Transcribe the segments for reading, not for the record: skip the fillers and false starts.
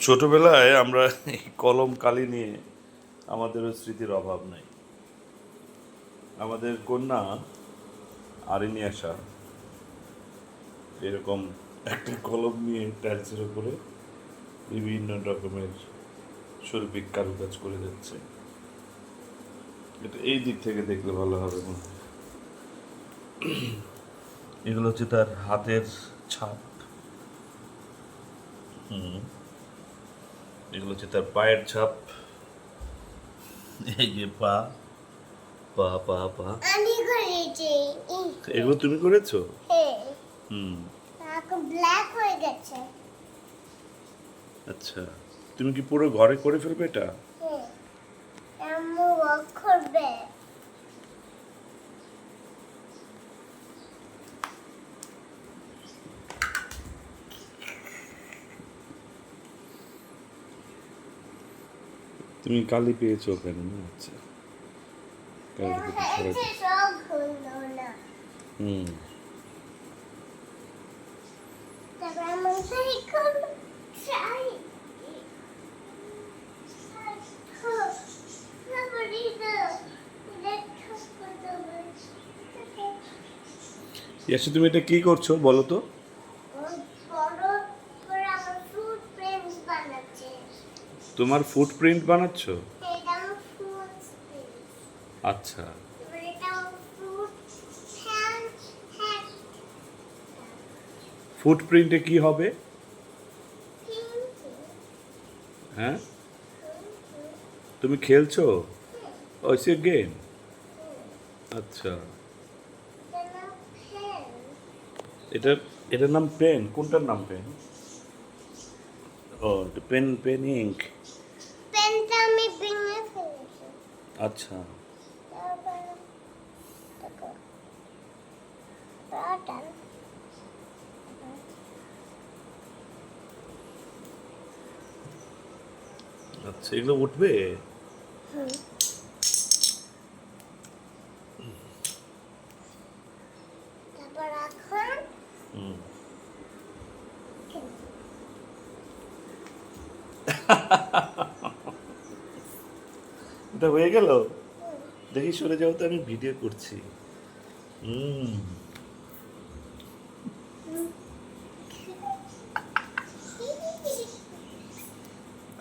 ছোটবেলায় আমরা এই কলম কালি নিয়ে আমাদেরও স্মৃতির অভাব নাই। আমাদের কন্যা আরিনী আশা এরকম একটা কলম নিয়ে টাইলসের উপরে বিভিন্ন রকমের শৈল্পিক কারুকাজ করে যাচ্ছে। এটা এই দিক থেকে দেখলে ভালো হবে মনে হয়। এগুলো হচ্ছে তার হাতের ছাপ। এগুলো হচ্ছে তার পায়ের ছাপ। এই যে পা পা পা পা আমি করেছি। এগুলো তুমি করেছো? হ্যাঁ, হুম। এখন ব্ল্যাক হয়ে গেছে। আচ্ছা, তুমি কি পুরো ঘরে করে ফেলবে এটা? হ্যাঁ, আম্মু ওয়াক করবে। তুমি কালি পেয়েছো কেন? আচ্ছা, কালিটা ছড়াই। হয়েছে সব হলো না। হুম। তারপর আমার সাইকেল চাই। ইয়াসি, তুমি এটা কি করছো বলো তো? তোমার ফুটপ্রিন্ট বানাচ্ছো? আচ্ছা, ফুটপ্রিন্টে কি হবে? হ্যাঁ, তুমি খেলছো? ওইসে গেম। আচ্ছা, এটা এটার নাম পেন? কোনটার নাম পেন? ও, পেন পেন ইঙ্ক। পেনটা আমি ভেঙে ফেলেছি। আচ্ছা, তারপর দেখো, বাটন। আচ্ছা, এগুলো উঠবে? তারপর এখন হুম। এটা হয়ে গেল? দেখি সরে যাও তো, আমি ভিডিও করছি। হুম।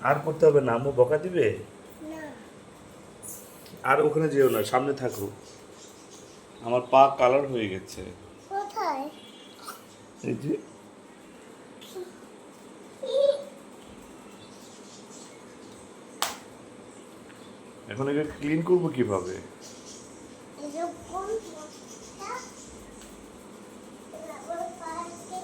আর করতে হবে না, আম্মু বকা দিবে? না, আর ওখানে যেও না, সামনে থাকো। আমার পা কালার হয়ে গেছে। কোথায়? এই যে, এখন একে ক্লিন করবো কিভাবে? এরকম একটা তারপর পাশে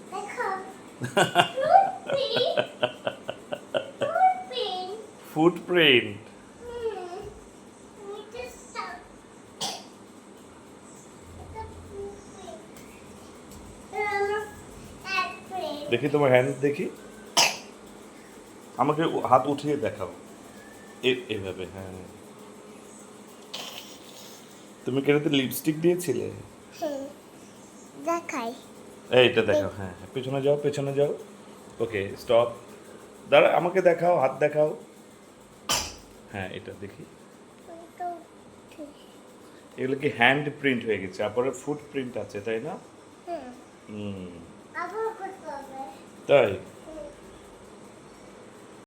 দেখো, ফুটপ্রিন্ট, ফুটপ্রিন্ট। ফুটপ্রিন্ট। এটা সব এটা ফুটপ্রিন্ট। আমার হ্যান্ডপ্রিন্ট। দেখি তোমার হ্যান্ড দেখি। আমাকে হাত উঠিয়ে দেখাও। এভাবে, হ্যাঁ। তুমি কি এটাতে লিপস্টিক দিয়েছিলে? দেখাই। এইটা দেখাও, হ্যাঁ হ্যাঁ, পেছনে যাও, পেছনে যাও। ওকে, স্টপ। দাঁড়া, আমাকে দেখাও, হাত দেখাও। হ্যাঁ, এটা দেখি। এগুলো কি হ্যান্ড প্রিন্ট হয়ে গেছে, তারপরে ফুট প্রিন্ট আছে, তাই না? হুম, হুম। আবার করতে হবে। তাই